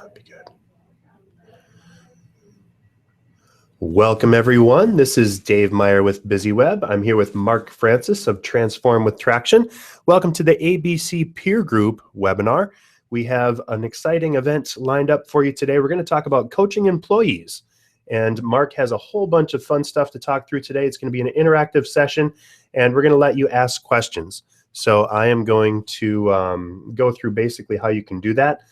That'd be good. Welcome, everyone. This is Dave Meyer with BusyWeb. I'm here with Mark Francis of Transform with Traction. Welcome to the ABC Peer Group webinar. We have an exciting event lined up for you today. We're going to talk about coaching employees. And Mark has a whole bunch of fun stuff to talk through today. It's going to be an interactive session, and we're going to let you ask questions. So I am going to go through basically how you can do that.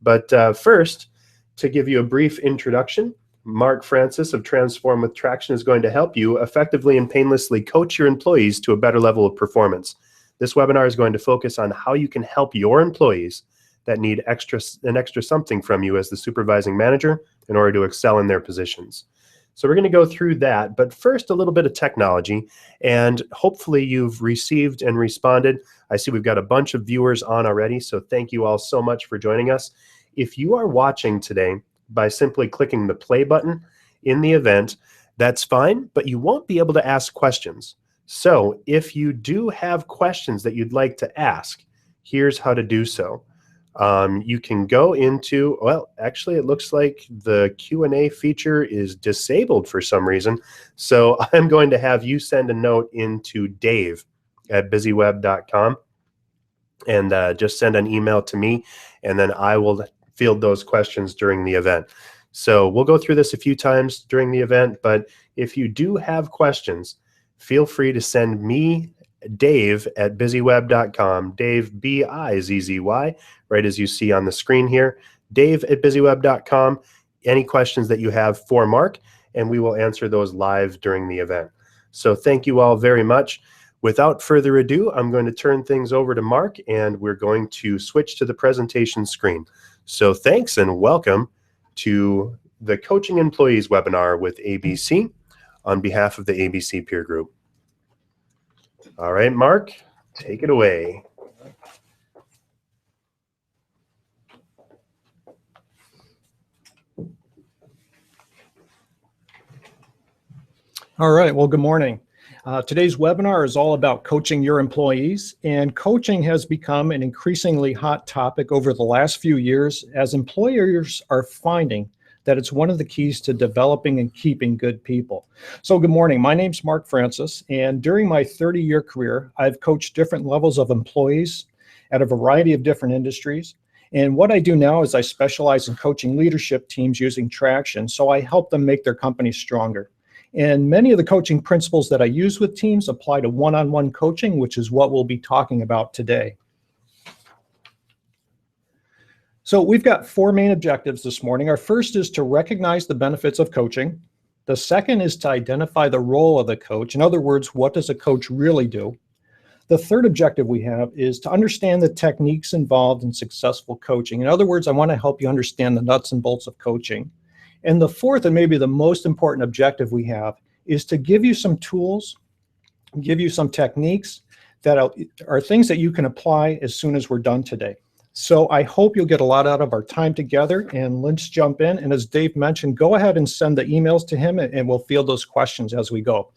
But first, to give you a brief introduction, Mark Francis of Transform with Traction is going to help you effectively and painlessly coach your employees to a better level of performance. This webinar is going to focus on how you can help your employees that need an extra something from you as the supervising manager in order to excel in their positions. So we're going to go through that, but first a little bit of technology, and hopefully you've received and responded. I see we've got a bunch of viewers on already, so thank you all so much for joining us. If you are watching today by simply clicking the play button in the event, that's fine, but you won't be able to ask questions. So if you do have questions that you'd like to ask, here's how to do so. You can go into, well, actually it looks like the Q&A feature is disabled for some reason. So I'm going to have you send a note into dave@busyweb.com and just send an email to me, and then I will field those questions during the event. So we'll go through this a few times during the event, but if you do have questions, feel free to send me Dave@busyweb.com, Dave, B-I-Z-Z-Y, right as you see on the screen here, Dave@busyweb.com, any questions that you have for Mark, and we will answer those live during the event. So thank you all very much. Without further ado, I'm going to turn things over to Mark, and we're going to switch to the presentation screen. So thanks and welcome to the Coaching Employees webinar with ABC on behalf of the ABC Peer Group. All right, Mark, take it away. All right, well, good morning. Today's webinar is all about coaching your employees, and coaching has become an increasingly hot topic over the last few years as employers are finding that it's one of the keys to developing and keeping good people. So good morning, my name's Mark Francis, and during my 30-year career, I've coached different levels of employees at a variety of different industries. And what I do now is I specialize in coaching leadership teams using Traction, so I help them make their companies stronger. And many of the coaching principles that I use with teams apply to one-on-one coaching, which is what we'll be talking about today. So we've got four main objectives this morning. Our first is to recognize the benefits of coaching. The second is to identify the role of the coach. In other words, what does a coach really do? The third objective we have is to understand the techniques involved in successful coaching. In other words, I want to help you understand the nuts and bolts of coaching. And the fourth, and maybe the most important objective we have, is to give you some tools, give you some techniques that are things that you can apply as soon as we're done today. So I hope you'll get a lot out of our time together, and let's jump in. And as Dave mentioned, go ahead and send the emails to him, and we'll field those questions as we go.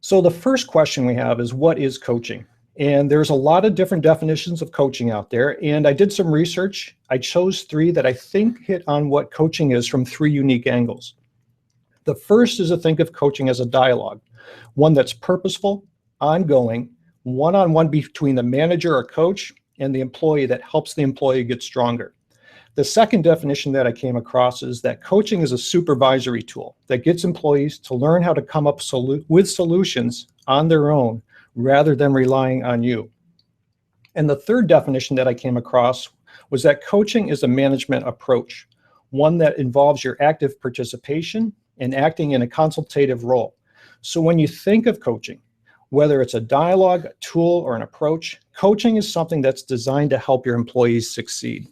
So the first question we have is, what is coaching? And there's a lot of different definitions of coaching out there, and I did some research. I chose three that I think hit on what coaching is from three unique angles. The first is to think of coaching as a dialogue, one that's purposeful, ongoing, one-on-one between the manager or coach and the employee that helps the employee get stronger. The second definition that I came across is that coaching is a supervisory tool that gets employees to learn how to come up with solutions on their own rather than relying on you. And the third definition that I came across was that coaching is a management approach, one that involves your active participation and acting in a consultative role. So when you think of coaching, whether it's a dialogue, a tool, or an approach, coaching is something that's designed to help your employees succeed.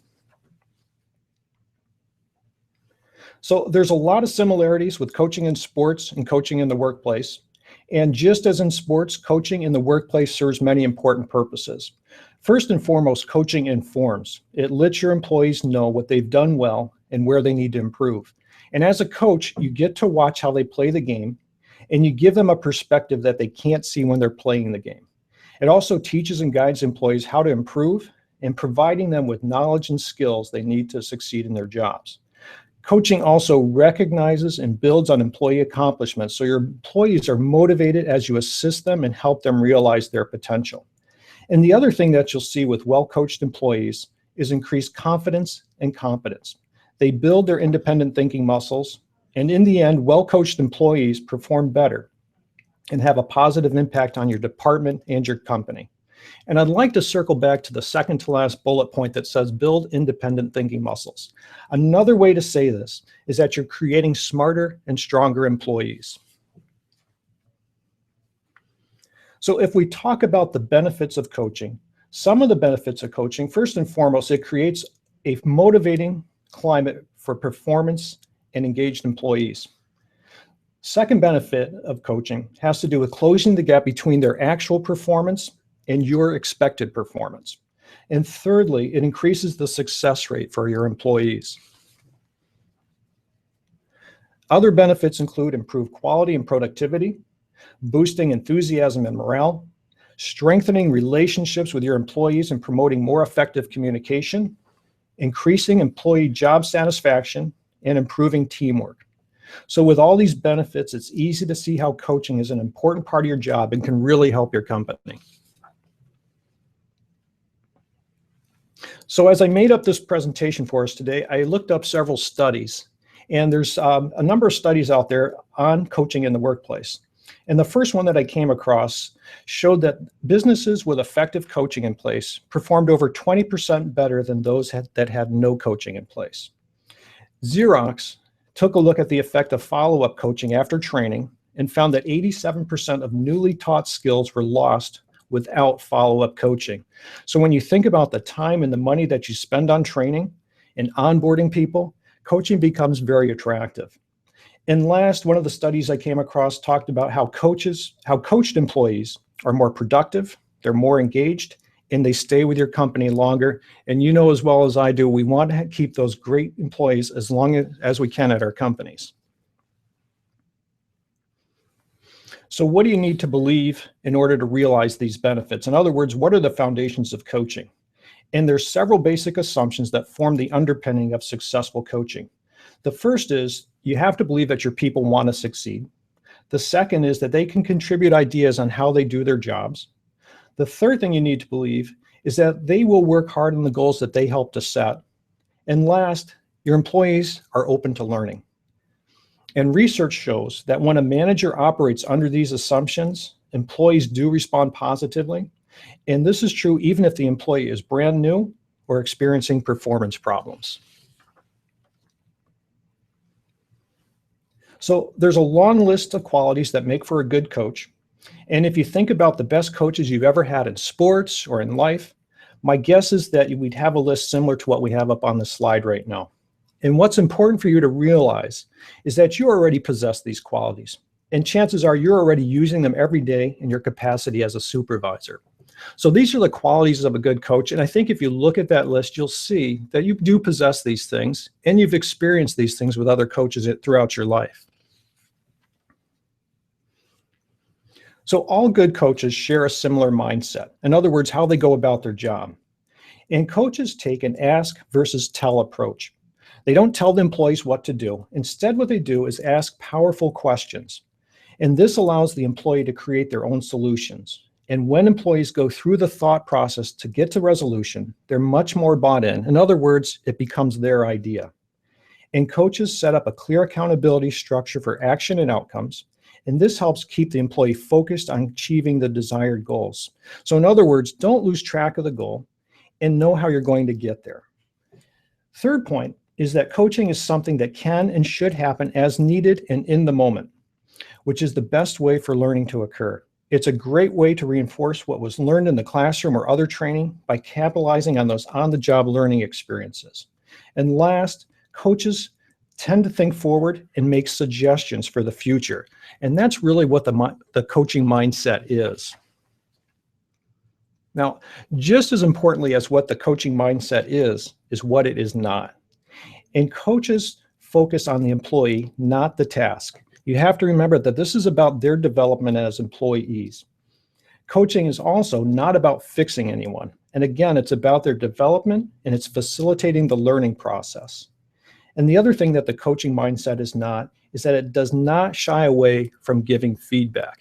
So there's a lot of similarities with coaching in sports and coaching in the workplace. And just as in sports, coaching in the workplace serves many important purposes. First and foremost, coaching informs. It lets your employees know what they've done well and where they need to improve. And as a coach, you get to watch how they play the game, and you give them a perspective that they can't see when they're playing the game. It also teaches and guides employees how to improve and providing them with knowledge and skills they need to succeed in their jobs. Coaching also recognizes and builds on employee accomplishments, so your employees are motivated as you assist them and help them realize their potential. And the other thing that you'll see with well-coached employees is increased confidence and competence. They build their independent thinking muscles, and in the end, well-coached employees perform better and have a positive impact on your department and your company. And I'd like to circle back to the second to last bullet point that says build independent thinking muscles. Another way to say this is that you're creating smarter and stronger employees. So if we talk about the benefits of coaching, some of the benefits of coaching, first and foremost, it creates a motivating climate for performance and engaged employees. Second benefit of coaching has to do with closing the gap between their actual performance and your expected performance. And thirdly, it increases the success rate for your employees. Other benefits include improved quality and productivity, boosting enthusiasm and morale, strengthening relationships with your employees and promoting more effective communication, increasing employee job satisfaction, and improving teamwork. So with all these benefits, it's easy to see how coaching is an important part of your job and can really help your company. So as I made up this presentation for us today, I looked up several studies, and there's a number of studies out there on coaching in the workplace. And the first one that I came across showed that businesses with effective coaching in place performed over 20% better than those that had no coaching in place. Xerox took a look at the effect of follow-up coaching after training and found that 87% of newly taught skills were lost without follow-up coaching. So when you think about the time and the money that you spend on training and onboarding people, coaching becomes very attractive. And last, one of the studies I came across talked about how coached employees are more productive, they're more engaged, and they stay with your company longer. And you know as well as I do, we want to keep those great employees as long as we can at our companies. So what do you need to believe in order to realize these benefits? In other words, what are the foundations of coaching? And there's several basic assumptions that form the underpinning of successful coaching. The first is you have to believe that your people want to succeed. The second is that they can contribute ideas on how they do their jobs. The third thing you need to believe is that they will work hard on the goals that they help to set. And last, your employees are open to learning. And research shows that when a manager operates under these assumptions, employees do respond positively. And this is true even if the employee is brand new or experiencing performance problems. So there's a long list of qualities that make for a good coach. And if you think about the best coaches you've ever had in sports or in life, my guess is that we'd have a list similar to what we have up on the slide right now. And what's important for you to realize is that you already possess these qualities. And chances are you're already using them every day in your capacity as a supervisor. So these are the qualities of a good coach. And I think if you look at that list, you'll see that you do possess these things and you've experienced these things with other coaches throughout your life. So all good coaches share a similar mindset. In other words, how they go about their job. And coaches take an ask versus tell approach. They don't tell the employees what to do. Instead, what they do is ask powerful questions. And this allows the employee to create their own solutions. And when employees go through the thought process to get to resolution, they're much more bought in. In other words, it becomes their idea. And coaches set up a clear accountability structure for action and outcomes. And this helps keep the employee focused on achieving the desired goals. So in other words, don't lose track of the goal and know how you're going to get there. Third point is that coaching is something that can and should happen as needed and in the moment, which is the best way for learning to occur. It's a great way to reinforce what was learned in the classroom or other training by capitalizing on those on-the-job learning experiences. And last, coaches tend to think forward and make suggestions for the future. And that's really what the coaching mindset is. Now, just as importantly as what the coaching mindset is what it is not. And coaches focus on the employee, not the task. You have to remember that this is about their development as employees. Coaching is also not about fixing anyone. And again, it's about their development and it's facilitating the learning process. And the other thing that the coaching mindset is that it does not shy away from giving feedback.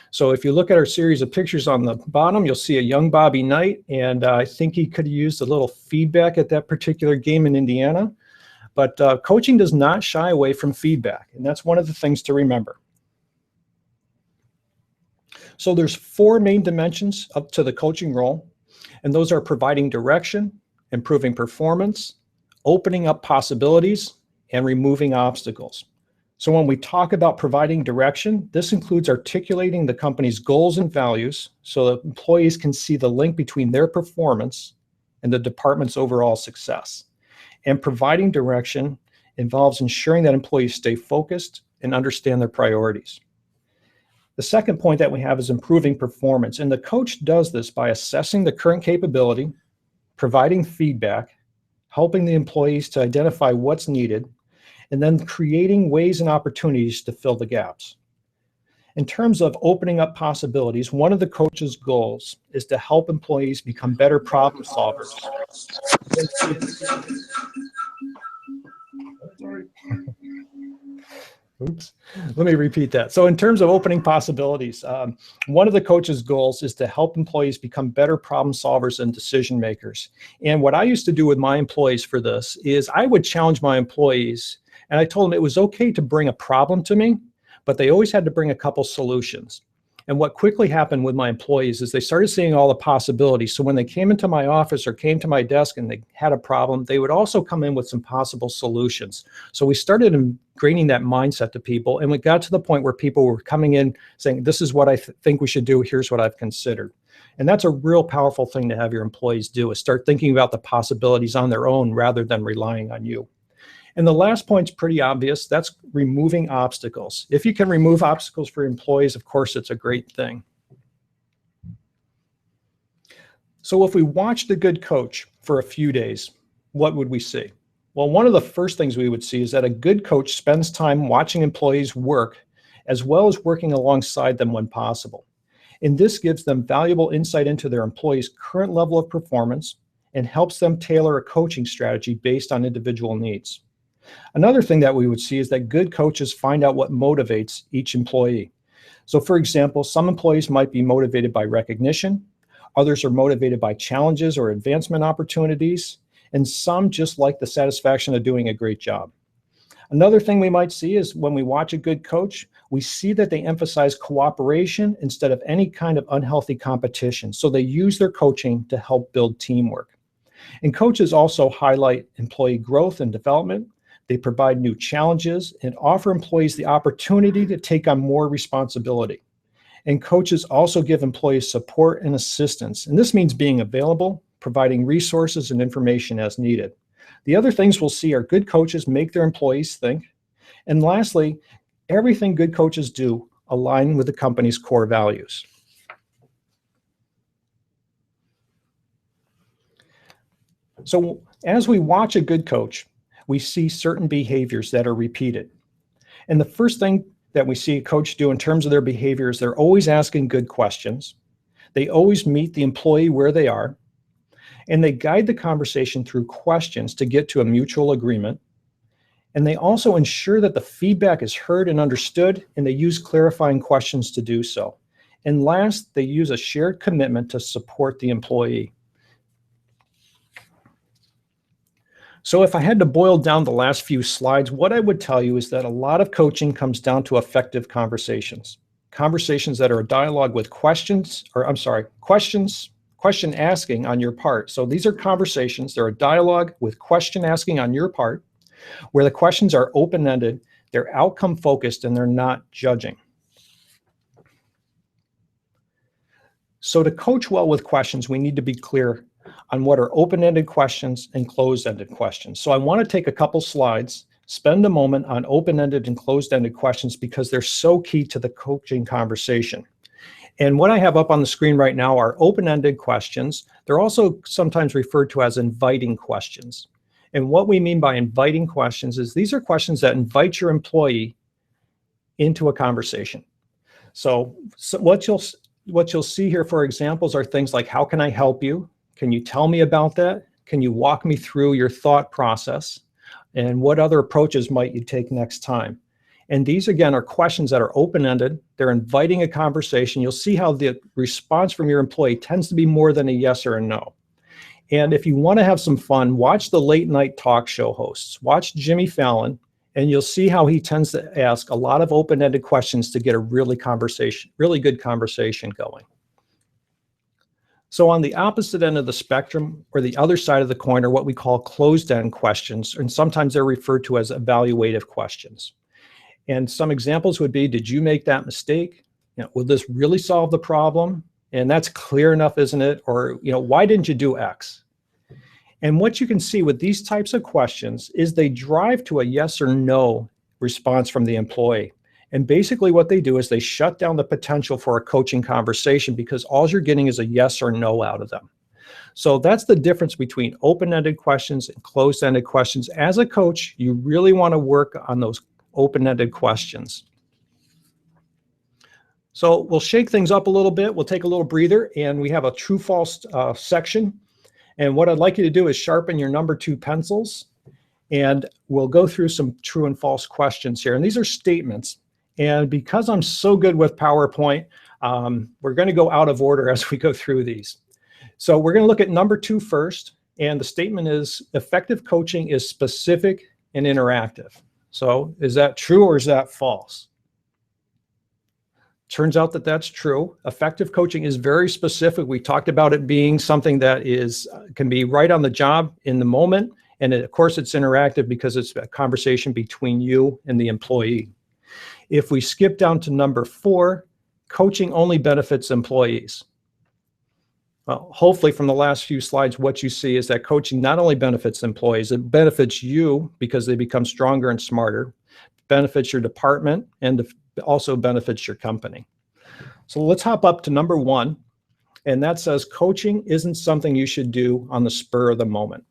So if you look at our series of pictures on the bottom, you'll see a young Bobby Knight, and I think he could have used a little feedback at that particular game in Indiana. But coaching does not shy away from feedback, and that's one of the things to remember. So there's 4 main dimensions up to the coaching role, and those are providing direction, improving performance, opening up possibilities, and removing obstacles. So when we talk about providing direction, this includes articulating the company's goals and values so that employees can see the link between their performance and the department's overall success. And providing direction involves ensuring that employees stay focused and understand their priorities. The second point that we have is improving performance. And the coach does this by assessing the current capability, providing feedback, helping the employees to identify what's needed, and then creating ways and opportunities to fill the gaps. In terms of opening up possibilities, one of the coach's goals is to help employees become better problem solvers. Oops, let me repeat that. So in terms of opening possibilities, one of the coach's goals is to help employees become better problem solvers and decision makers. And what I used to do with my employees for this is I would challenge my employees, and I told them it was okay to bring a problem to me, but they always had to bring a couple solutions. And what quickly happened with my employees is they started seeing all the possibilities. So when they came into my office or came to my desk and they had a problem, they would also come in with some possible solutions. So we started ingraining that mindset to people, and we got to the point where people were coming in saying, this is what I think we should do, here's what I've considered. And that's a real powerful thing to have your employees do, is start thinking about the possibilities on their own rather than relying on you. And the last point's pretty obvious. That's removing obstacles. If you can remove obstacles for employees, of course, it's a great thing. So if we watched a good coach for a few days, what would we see? Well, one of the first things we would see is that a good coach spends time watching employees work, as well as working alongside them when possible. And this gives them valuable insight into their employees' current level of performance and helps them tailor a coaching strategy based on individual needs. Another thing that we would see is that good coaches find out what motivates each employee. So for example, some employees might be motivated by recognition, others are motivated by challenges or advancement opportunities, and some just like the satisfaction of doing a great job. Another thing we might see is when we watch a good coach, we see that they emphasize cooperation instead of any kind of unhealthy competition. So they use their coaching to help build teamwork. And coaches also highlight employee growth and development. They provide new challenges and offer employees the opportunity to take on more responsibility. And coaches also give employees support and assistance. And this means being available, providing resources and information as needed. The other things we'll see are good coaches make their employees think. And lastly, everything good coaches do align with the company's core values. So as we watch a good coach, we see certain behaviors that are repeated. And the first thing that we see a coach do in terms of their behavior is they're always asking good questions. They always meet the employee where they are, and they guide the conversation through questions to get to a mutual agreement. And they also ensure that the feedback is heard and understood, and they use clarifying questions to do so. And last, they use a shared commitment to support the employee. So if I had to boil down the last few slides, what I would tell you is that a lot of coaching comes down to effective conversations. Conversations that are a dialogue with question asking on your part. So these are conversations, they're a dialogue with question asking on your part, where the questions are open-ended, they're outcome focused, and they're not judging. So to coach well with questions, we need to be clear on what are open-ended questions and closed-ended questions. So I want to take a couple slides, spend a moment on open-ended and closed-ended questions because they're so key to the coaching conversation. And what I have up on the screen right now are open-ended questions. They're also sometimes referred to as inviting questions. And what we mean by inviting questions is these are questions that invite your employee into a conversation. So what you'll see here, for examples, are things like, how can I help you? Can you tell me about that? Can you walk me through your thought process? And what other approaches might you take next time? And these, again, are questions that are open-ended. They're inviting a conversation. You'll see how the response from your employee tends to be more than a yes or a no. And if you want to have some fun, watch the late night talk show hosts. Watch Jimmy Fallon, and you'll see how he tends to ask a lot of open-ended questions to get a really good conversation going. So on the opposite end of the spectrum, or the other side of the coin, are what we call closed-end questions, and sometimes they're referred to as evaluative questions. And some examples would be, did you make that mistake? Will this really solve the problem? And that's clear enough, isn't it? Or, why didn't you do X? And what you can see with these types of questions is they drive to a yes or no response from the employee. And basically what they do is they shut down the potential for a coaching conversation, because all you're getting is a yes or no out of them. So that's the difference between open-ended questions and closed-ended questions. As a coach, you really want to work on those open-ended questions. So we'll shake things up a little bit. We'll take a little breather, and we have a true-false section. And what I'd like you to do is sharpen your number 2 pencils, and we'll go through some true and false questions here. And these are statements. And because I'm so good with PowerPoint, we're going to go out of order as we go through these. So we're going to look at number 2 first. And the statement is, effective coaching is specific and interactive. So is that true or is that false? Turns out that that's true. Effective coaching is very specific. We talked about it being something that can be right on the job in the moment. And of course, it's interactive because it's a conversation between you and the employee. If we skip down to number 4, coaching only benefits employees. Well, hopefully from the last few slides, what you see is that coaching not only benefits employees, it benefits you because they become stronger and smarter, benefits your department, and also benefits your company. So let's hop up to number 1, and that says coaching isn't something you should do on the spur of the moment.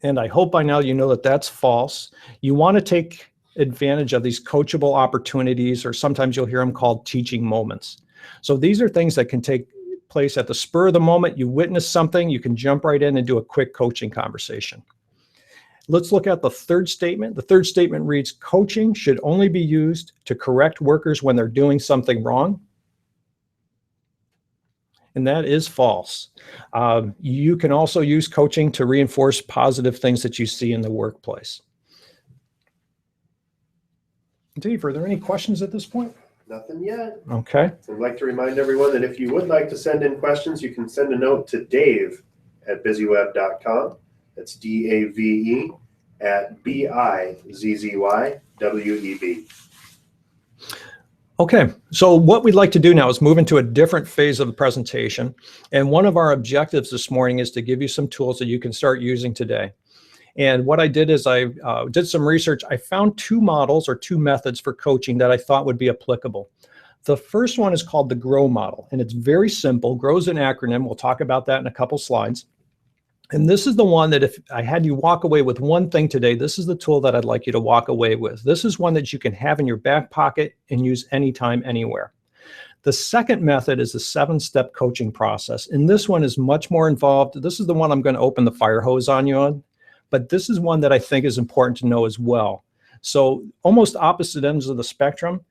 And I hope by now you know that that's false. You want to take advantage of these coachable opportunities, or sometimes you'll hear them called teaching moments. So these are things that can take place at the spur of the moment. You witness something, you can jump right in and do a quick coaching conversation. Let's look at the third statement. The third statement reads, coaching should only be used to correct workers when they're doing something wrong. And that is false. You can also use coaching to reinforce positive things that you see in the workplace. Dave, are there any questions at this point? Nothing yet. Okay. I'd like to remind everyone that if you would like to send in questions, you can send a note to dave@busyweb.com. That's DAVE @BIZZYWEB. Okay, so what we'd like to do now is move into a different phase of the presentation. And one of our objectives this morning is to give you some tools that you can start using today. And what I did is I did some research. I found 2 models or 2 methods for coaching that I thought would be applicable. The first one is called the GROW model, and it's very simple. GROW is an acronym. We'll talk about that in a couple slides. And this is the one that if I had you walk away with one thing today, this is the tool that I'd like you to walk away with. This is one that you can have in your back pocket and use anytime, anywhere. The second method is the 7-step coaching process. And this one is much more involved. This is the one I'm going to open the fire hose on you on. But this is one that I think is important to know as well. So almost opposite ends of the spectrum,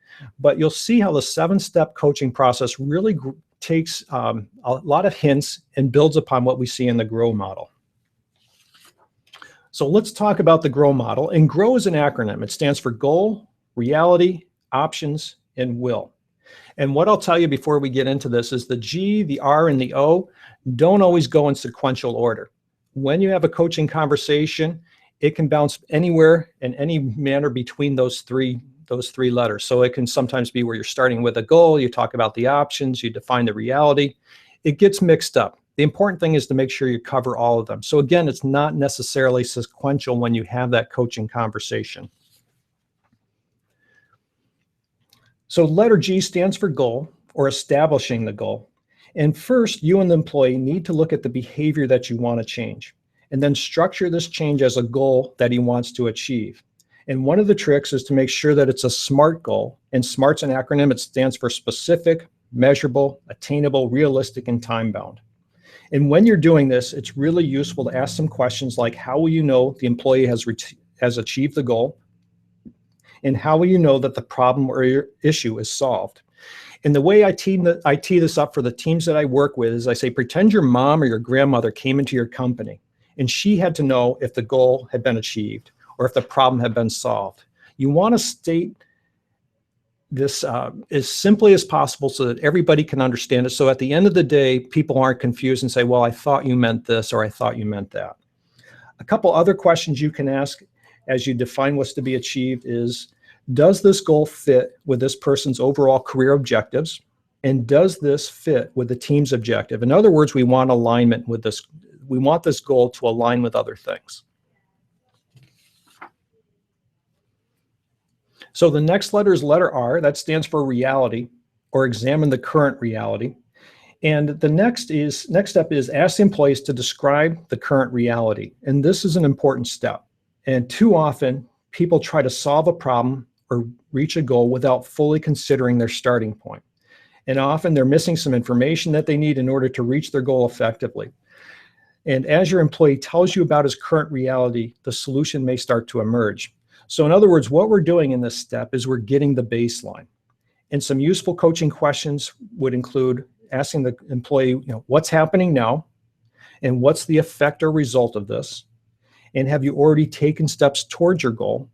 but you'll see how the 7-step coaching process really takes a lot of hints and builds upon what we see in the GROW model. So let's talk about the GROW model. And GROW is an acronym. It stands for goal, reality, options, and will. And what I'll tell you before we get into this is the G, the R, and the O don't always go in sequential order. When you have a coaching conversation, it can bounce anywhere in any manner between those three letters. So it can sometimes be where you're starting with a goal, you talk about the options, you define the reality. It gets mixed up. The important thing is to make sure you cover all of them. So again, it's not necessarily sequential when you have that coaching conversation. So letter G stands for goal, or establishing the goal. And first, you and the employee need to look at the behavior that you want to change, and then structure this change as a goal that he wants to achieve. And one of the tricks is to make sure that it's a SMART goal. And SMART's an acronym. It stands for specific, measurable, attainable, realistic, and time-bound. And when you're doing this, it's really useful to ask some questions like, how will you know the employee has achieved the goal? And how will you know that the problem or your issue is solved? And the way I tee this up for the teams that I work with is I say, pretend your mom or your grandmother came into your company and she had to know if the goal had been achieved or if the problem had been solved. You want to state this as simply as possible so that everybody can understand it. So at the end of the day, people aren't confused and say, well, I thought you meant this or I thought you meant that. A couple other questions you can ask as you define what's to be achieved is, does this goal fit with this person's overall career objectives? And does this fit with the team's objective? In other words, we want alignment with this. We want this goal to align with other things. So the next letter is letter R. That stands for reality, or examine the current reality. And the next step is ask the employees to describe the current reality. And this is an important step. And too often, people try to solve a problem or reach a goal without fully considering their starting point. And often they're missing some information that they need in order to reach their goal effectively. And as your employee tells you about his current reality, the solution may start to emerge. So in other words, what we're doing in this step is we're getting the baseline. And some useful coaching questions would include asking the employee, what's happening now? And what's the effect or result of this? And have you already taken steps towards your goal?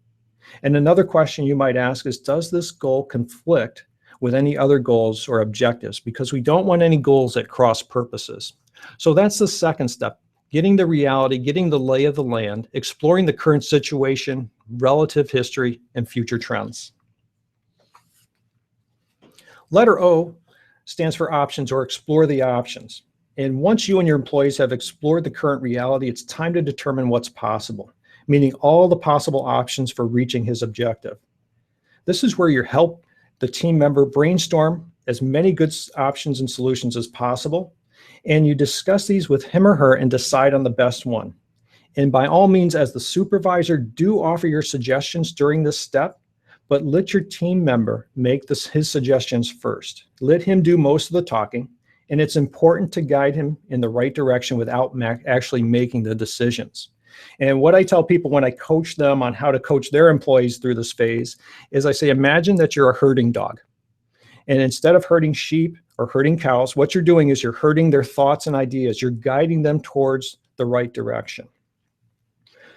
And another question you might ask is, does this goal conflict with any other goals or objectives? Because we don't want any goals at cross purposes. So that's the second step, getting the reality, getting the lay of the land, exploring the current situation, relative history, and future trends. Letter O stands for options, or explore the options. And once you and your employees have explored the current reality, it's time to determine what's possible, meaning all the possible options for reaching his objective. This is where you help the team member brainstorm as many good options and solutions as possible, and you discuss these with him or her and decide on the best one. And by all means, as the supervisor, do offer your suggestions during this step, but let your team member make his suggestions first. Let him do most of the talking, and it's important to guide him in the right direction without actually making the decisions. And what I tell people when I coach them on how to coach their employees through this phase is I say, imagine that you're a herding dog. And instead of herding sheep or herding cows, what you're doing is you're herding their thoughts and ideas. You're guiding them towards the right direction.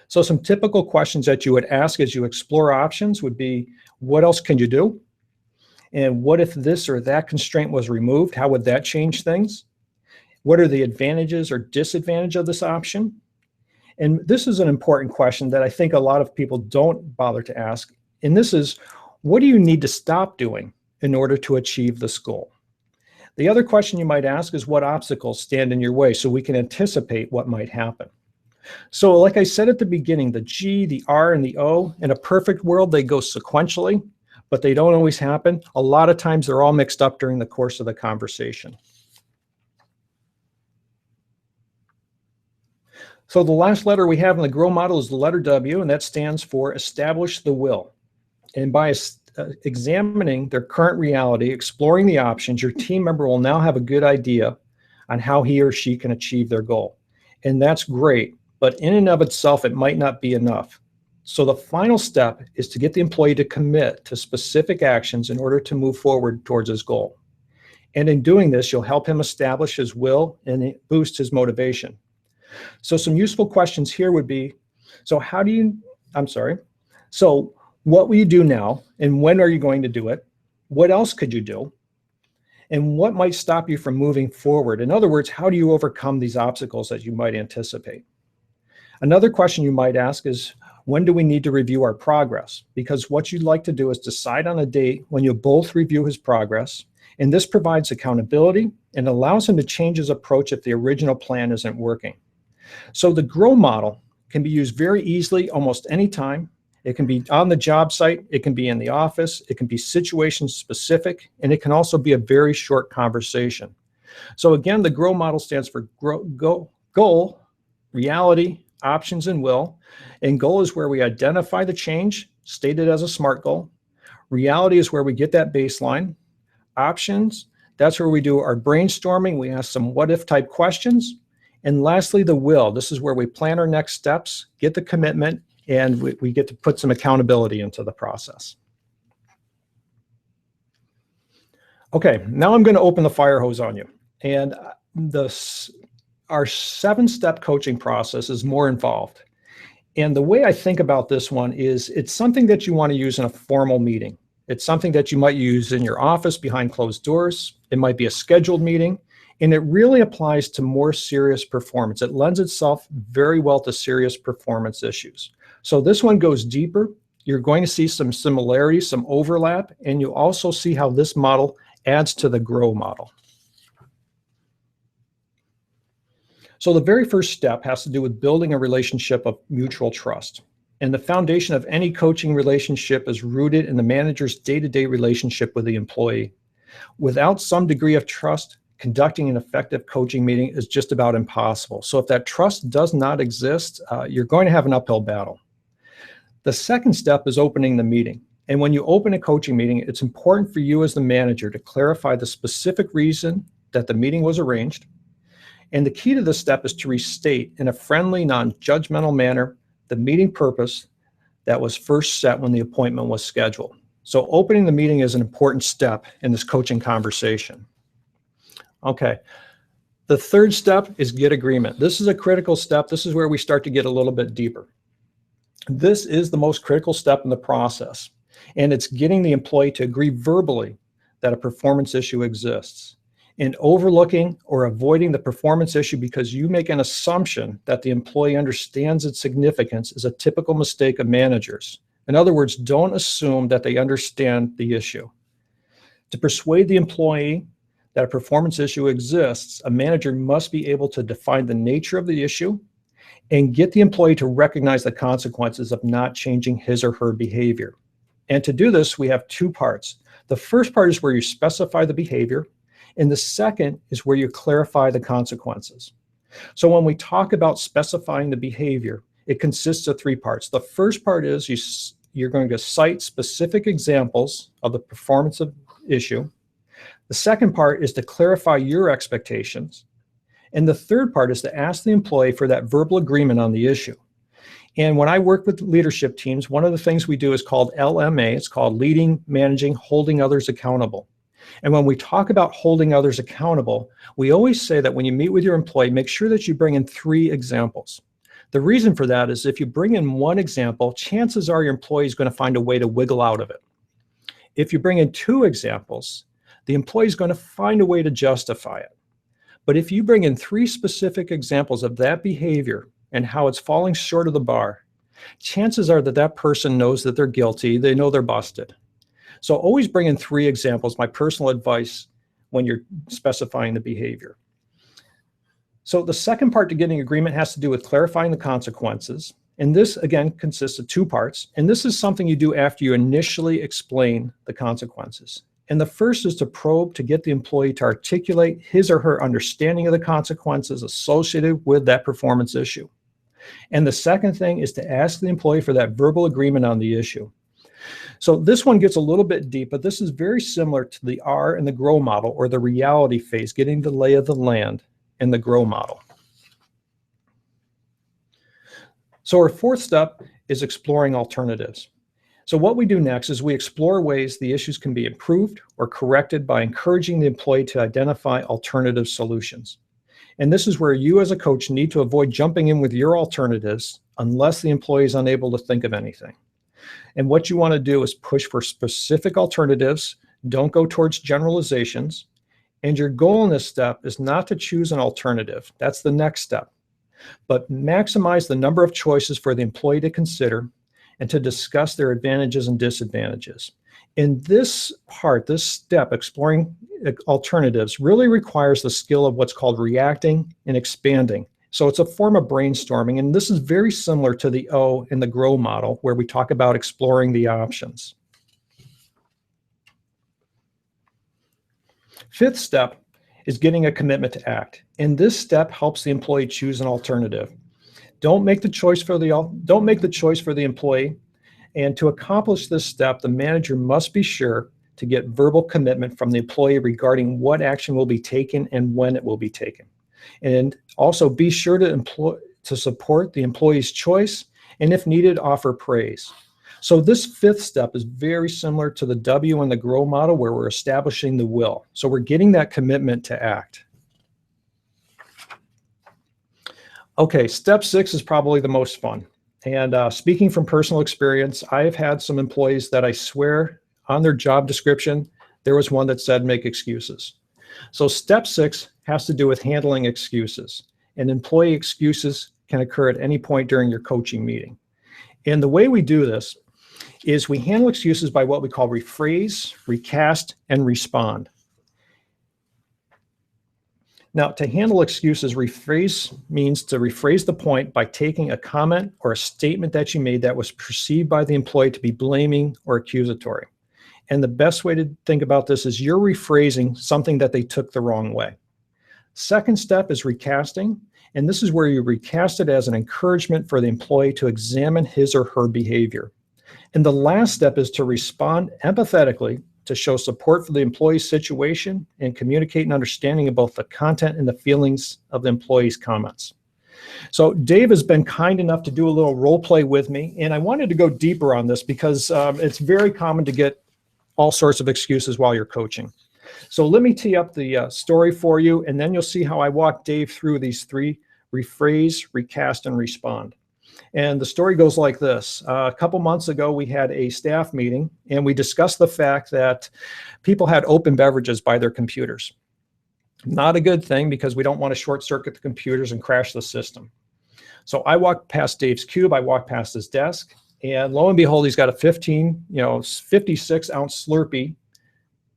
So some typical questions that you would ask as you explore options would be, what else can you do? And what if this or that constraint was removed? How would that change things? What are the advantages or disadvantages of this option? And this is an important question that I think a lot of people don't bother to ask. And this is, what do you need to stop doing in order to achieve this goal? The other question you might ask is, what obstacles stand in your way, so we can anticipate what might happen. So like I said at the beginning, the G, the R, and the O, in a perfect world, they go sequentially, but they don't always happen. A lot of times they're all mixed up during the course of the conversation. So the last letter we have in the GROW model is the letter W, and that stands for establish the will. And by examining their current reality, exploring the options, your team member will now have a good idea on how he or she can achieve their goal. And that's great, but in and of itself, it might not be enough. So the final step is to get the employee to commit to specific actions in order to move forward towards his goal. And in doing this, you'll help him establish his will and boost his motivation. So some useful questions here would be, so what will you do now, and when are you going to do it? What else could you do? And what might stop you from moving forward? In other words, how do you overcome these obstacles that you might anticipate? Another question you might ask is, when do we need to review our progress? Because what you'd like to do is decide on a date when you both review his progress, and this provides accountability and allows him to change his approach if the original plan isn't working. So the GROW model can be used very easily almost any time. It can be on the job site, it can be in the office, it can be situation specific, and it can also be a very short conversation. So again, the GROW model stands for goal, reality, options, and will. And goal is where we identify the change, stated as a SMART goal. Reality is where we get that baseline. Options, that's where we do our brainstorming. We ask some what if type questions. And lastly, the will. This is where we plan our next steps, get the commitment, and we get to put some accountability into the process. Okay, now I'm going to open the fire hose on you. And our 7-step coaching process is more involved. And the way I think about this one is it's something that you want to use in a formal meeting. It's something that you might use in your office behind closed doors. It might be a scheduled meeting, and it really applies to more serious performance. It lends itself very well to serious performance issues. So this one goes deeper. You're going to see some similarities, some overlap, and you also see how this model adds to the GROW model. So the very first step has to do with building a relationship of mutual trust. And the foundation of any coaching relationship is rooted in the manager's day-to-day relationship with the employee. Without some degree of trust, conducting an effective coaching meeting is just about impossible. So if that trust does not exist, you're going to have an uphill battle. The second step is opening the meeting. And when you open a coaching meeting, it's important for you as the manager to clarify the specific reason that the meeting was arranged. And the key to this step is to restate in a friendly, non-judgmental manner the meeting purpose that was first set when the appointment was scheduled. So opening the meeting is an important step in this coaching conversation. Okay, the third step is get agreement. This is a critical step. This is where we start to get a little bit deeper. This is the most critical step in the process, and it's getting the employee to agree verbally that a performance issue exists. And overlooking or avoiding the performance issue because you make an assumption that the employee understands its significance is a typical mistake of managers. In other words, don't assume that they understand the issue. To persuade the employee that a performance issue exists, a manager must be able to define the nature of the issue and get the employee to recognize the consequences of not changing his or her behavior. And to do this, we have 2 parts. The first part is where you specify the behavior, and the second is where you clarify the consequences. So when we talk about specifying the behavior, it consists of 3 parts. The first part is you're going to cite specific examples of the performance of issue. The second part is to clarify your expectations. And the third part is to ask the employee for that verbal agreement on the issue. And when I work with leadership teams, one of the things we do is called LMA. It's called leading, managing, holding others accountable. And when we talk about holding others accountable, we always say that when you meet with your employee, make sure that you bring in 3 examples. The reason for that is if you bring in 1 example, chances are your employee is going to find a way to wiggle out of it. If you bring in 2 examples, the employee is going to find a way to justify it. But if you bring in 3 specific examples of that behavior and how it's falling short of the bar, chances are that that person knows that they're guilty, they know they're busted. So always bring in 3 examples, my personal advice when you're specifying the behavior. So the second part to getting agreement has to do with clarifying the consequences. And this, again, consists of 2 parts. And this is something you do after you initially explain the consequences. And the first is to probe to get the employee to articulate his or her understanding of the consequences associated with that performance issue. And the second thing is to ask the employee for that verbal agreement on the issue. So this one gets a little bit deep, but this is very similar to the R and the GROW model, or the reality phase, getting the lay of the land in the GROW model. So our 4th step is exploring alternatives. So what we do next is we explore ways the issues can be improved or corrected by encouraging the employee to identify alternative solutions. And this is where you as a coach need to avoid jumping in with your alternatives unless the employee is unable to think of anything. And what you want to do is push for specific alternatives. Don't go towards generalizations. And your goal in this step is not to choose an alternative. That's the next step. But maximize the number of choices for the employee to consider and to discuss their advantages and disadvantages. In this part, this step, exploring alternatives, really requires the skill of what's called reacting and expanding. So it's a form of brainstorming, and this is very similar to the O in the GROW model, where we talk about exploring the options. 5th step is getting a commitment to act, and this step helps the employee choose an alternative. Don't make the choice for the employee, and to accomplish this step, the manager must be sure to get verbal commitment from the employee regarding what action will be taken and when it will be taken. And also be sure to support the employee's choice, and if needed, offer praise. So this fifth step is very similar to the W and the GROW model, where we're establishing the will. So we're getting that commitment to act. Okay, step 6 is probably the most fun. And speaking from personal experience, I've had some employees that I swear on their job description, there was one that said make excuses. So step 6 has to do with handling excuses. And employee excuses can occur at any point during your coaching meeting. And the way we do this is we handle excuses by what we call rephrase, recast, and respond. Now, to handle excuses, rephrase means to rephrase the point by taking a comment or a statement that you made that was perceived by the employee to be blaming or accusatory. And the best way to think about this is you're rephrasing something that they took the wrong way. Second step is recasting, and this is where you recast it as an encouragement for the employee to examine his or her behavior. And the last step is to respond empathetically to show support for the employee's situation and communicate an understanding of both the content and the feelings of the employee's comments. So Dave has been kind enough to do a little role play with me, and I wanted to go deeper on this because it's very common to get all sorts of excuses while you're coaching. So let me tee up the story for you, and then you'll see how I walk Dave through these 3: rephrase, recast, and respond. And the story goes like this. A couple months ago, we had a staff meeting, and we discussed the fact that people had open beverages by their computers. Not a good thing, because we don't want to short circuit the computers and crash the system. So I walked past Dave's cube, I walked past his desk, and lo and behold, he's got a 56-ounce Slurpee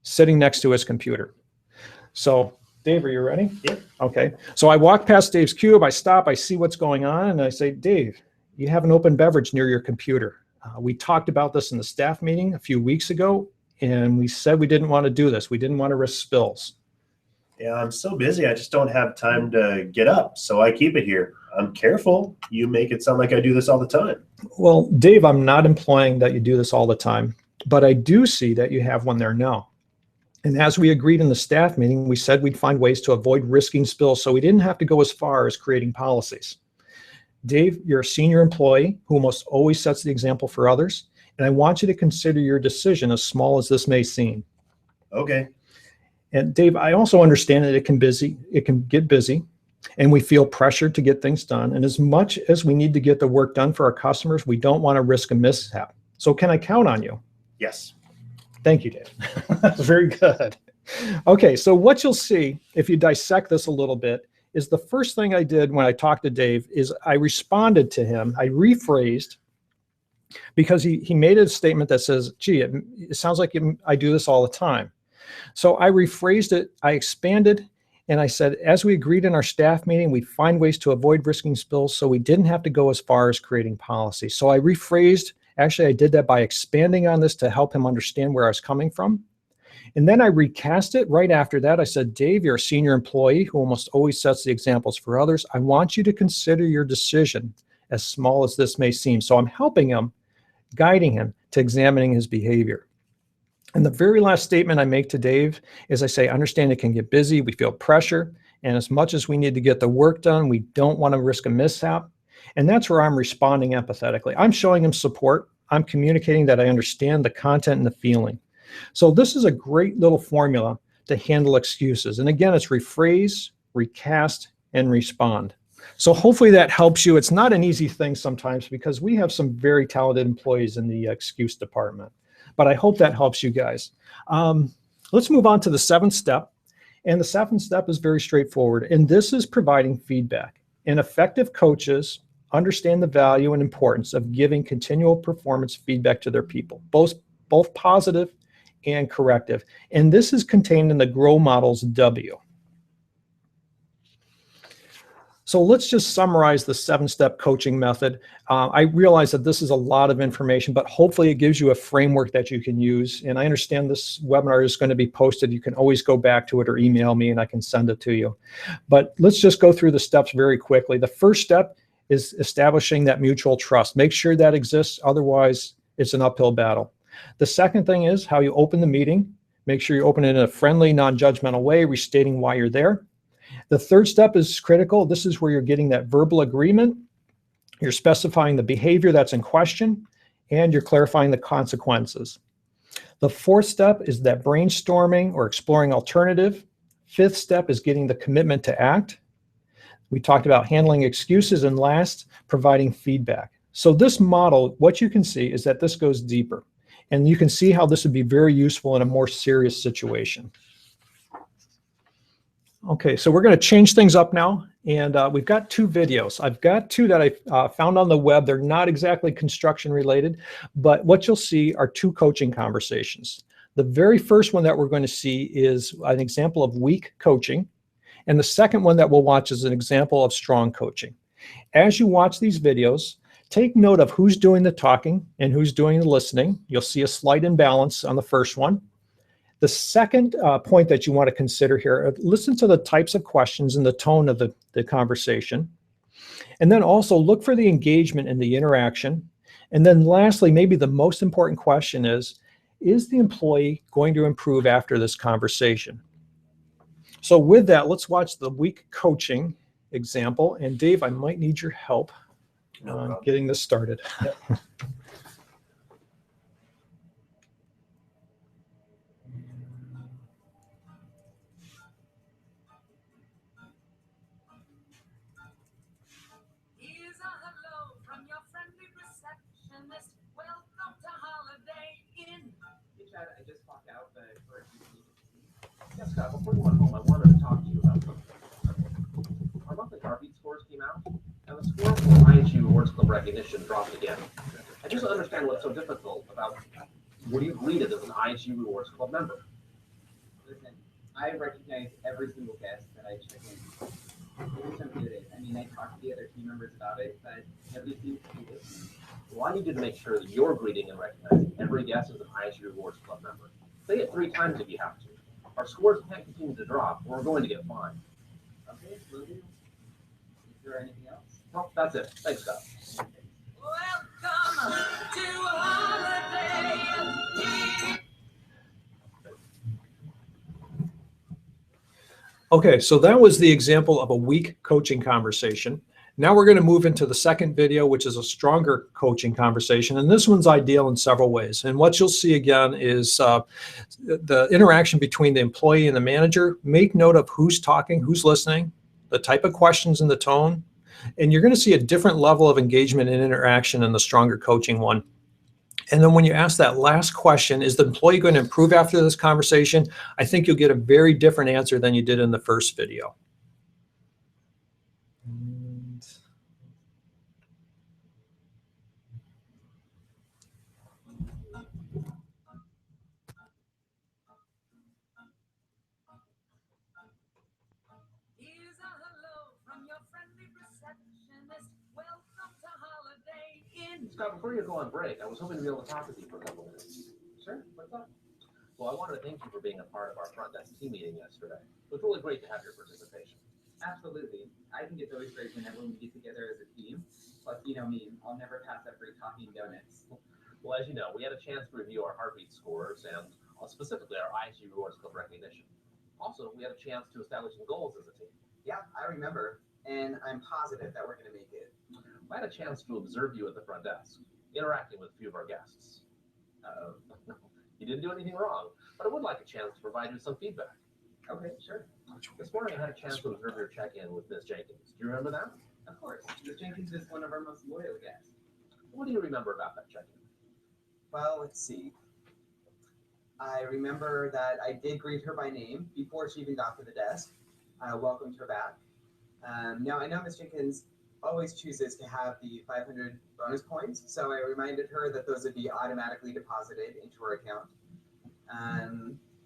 sitting next to his computer. So Dave, are you ready? Yep. Okay. So I walk past Dave's cube, I stop, I see what's going on, and I say, Dave, you have an open beverage near your computer. We talked about this in the staff meeting a few weeks ago, and we said we didn't want to do this. We didn't want to risk spills. Yeah, I'm so busy, I just don't have time to get up, so I keep it here. I'm careful. You make it sound like I do this all the time. Well, Dave, I'm not implying that you do this all the time, but I do see that you have one there now. And as we agreed in the staff meeting, we said we'd find ways to avoid risking spills, so we didn't have to go as far as creating policies. Dave, you're a senior employee who almost always sets the example for others, and I want you to consider your decision, as small as this may seem. Okay. And Dave, I also understand that it can get busy, and we feel pressured to get things done. And as much as we need to get the work done for our customers, we don't want to risk a mishap. So can I count on you? Yes. Thank you, Dave. That's very good. Okay, so what you'll see if you dissect this a little bit is the first thing I did when I talked to Dave is I responded to him. I rephrased, because he made a statement that says, gee, it sounds like I do this all the time. So I rephrased it, I expanded, and I said, as we agreed in our staff meeting, we'd find ways to avoid risking spills, so we didn't have to go as far as creating policy. So I rephrased. Actually, I did that by expanding on this to help him understand where I was coming from. And then I recast it right after that. I said, Dave, you're a senior employee who almost always sets the examples for others. I want you to consider your decision, as small as this may seem. So I'm helping him, guiding him to examining his behavior. And the very last statement I make to Dave is I say, understand it can get busy, we feel pressure, and as much as we need to get the work done, we don't want to risk a mishap. And that's where I'm responding empathetically. I'm showing him support. I'm communicating that I understand the content and the feeling. So this is a great little formula to handle excuses. And again, it's rephrase, recast, and respond. So hopefully that helps you. It's not an easy thing sometimes, because we have some very talented employees in the excuse department. But I hope that helps you guys. Let's move on to the 7th step. And the 7th step is very straightforward. And this is providing feedback. And effective coaches understand the value and importance of giving continual performance feedback to their people, both positive and corrective. And this is contained in the GROW model's W. So let's just summarize the 7-step coaching method. I realize that this is a lot of information, but hopefully it gives you a framework that you can use. And I understand this webinar is going to be posted. You can always go back to it or email me and I can send it to you. But let's just go through the steps very quickly. The first step is establishing that mutual trust. Make sure that exists. Otherwise, it's an uphill battle. The second thing is how you open the meeting. Make sure you open it in a friendly, non-judgmental way, restating why you're there. The third step is critical. This is where you're getting that verbal agreement. You're specifying the behavior that's in question, and you're clarifying the consequences. The fourth step is that brainstorming or exploring alternative. Fifth step is getting the commitment to act. We talked about handling excuses, and last, providing feedback. So this model, what you can see is that this goes deeper, and you can see how this would be very useful in a more serious situation. Okay, so we're going to change things up now, and we've got two videos. I've got two that I found on the web. They're not exactly construction related, but what you'll see are two coaching conversations. The very first one that we're going to see is an example of weak coaching, and the second one that we'll watch is an example of strong coaching. As you watch these videos, take note of who's doing the talking and who's doing the listening. You'll see a slight imbalance on the first one. The second point that you want to consider here, listen to the types of questions and the tone of the conversation. And then also look for the engagement and the interaction. And then lastly, maybe the most important question is the employee going to improve after this conversation? So with that, let's watch the weak coaching example. And Dave, I might need your help on getting this started. Yep. Here's a hello from your friendly receptionist. Welcome to Holiday Inn. Hey Chad, I just walked out, but for a few minutes. Yes, Scott, before you went home, I wanted to talk to you about something. Our monthly heartbeat scores came out, and the score for IHU Rewards Club recognition dropped again. I just don't understand what's so difficult about what you greeted as an IHU Rewards Club member. Listen, I recognize every single guest that I check in. Every time I do this. I mean, I talk to the other team members about it, but nobody seems to do this. Well, I need you to make sure that you're greeting and recognizing every guest as an IHU Rewards Club member. Say it 3 times if you have to. Our scores can't continue to drop, or we're going to get fined. Okay, will do. Is there anything else? Well, that's it. Thanks, Scott. Welcome to Holiday Inn. Okay, so that was the example of a weak coaching conversation. Now we're going to move into the second video, which is a stronger coaching conversation. And this one's ideal in several ways. And what you'll see again is the interaction between the employee and the manager. Make note of who's talking, who's listening, the type of questions and the tone. And you're going to see a different level of engagement and interaction in the stronger coaching one. And then when you ask that last question, is the employee going to improve after this conversation? I think you'll get a very different answer than you did in the first video. Here's a hello from your friendly receptionist. Welcome to Holiday Inn. Scott, before you go on break, I was hoping to be able to talk with you for a couple minutes. Sure, what's up? Well, I wanted to thank you for being a part of our front desk team meeting yesterday. It was really great to have your participation. Absolutely. I think it's always great whenever we get together as a team. Plus, you know me, I'll never pass up free coffee and donuts. Well, as you know, we had a chance to review our heartbeat scores and specifically our IHU Rewards Club recognition. Also, we had a chance to establish some goals as a team. Yeah, I remember, and I'm positive that we're going to make it. I had a chance to observe you at the front desk, interacting with a few of our guests. You didn't do anything wrong, but I would like a chance to provide you with some feedback. Okay, sure. This morning, I had a chance to observe your check-in with Ms. Jenkins. Do you remember that? Of course. Ms. Jenkins is one of our most loyal guests. What do you remember about that check-in? Well, let's see. I remember that I did greet her by name before she even got to the desk. I welcomed her back. Now, I know Ms. Jenkins always chooses to have the 500 bonus points, so I reminded her that those would be automatically deposited into her account.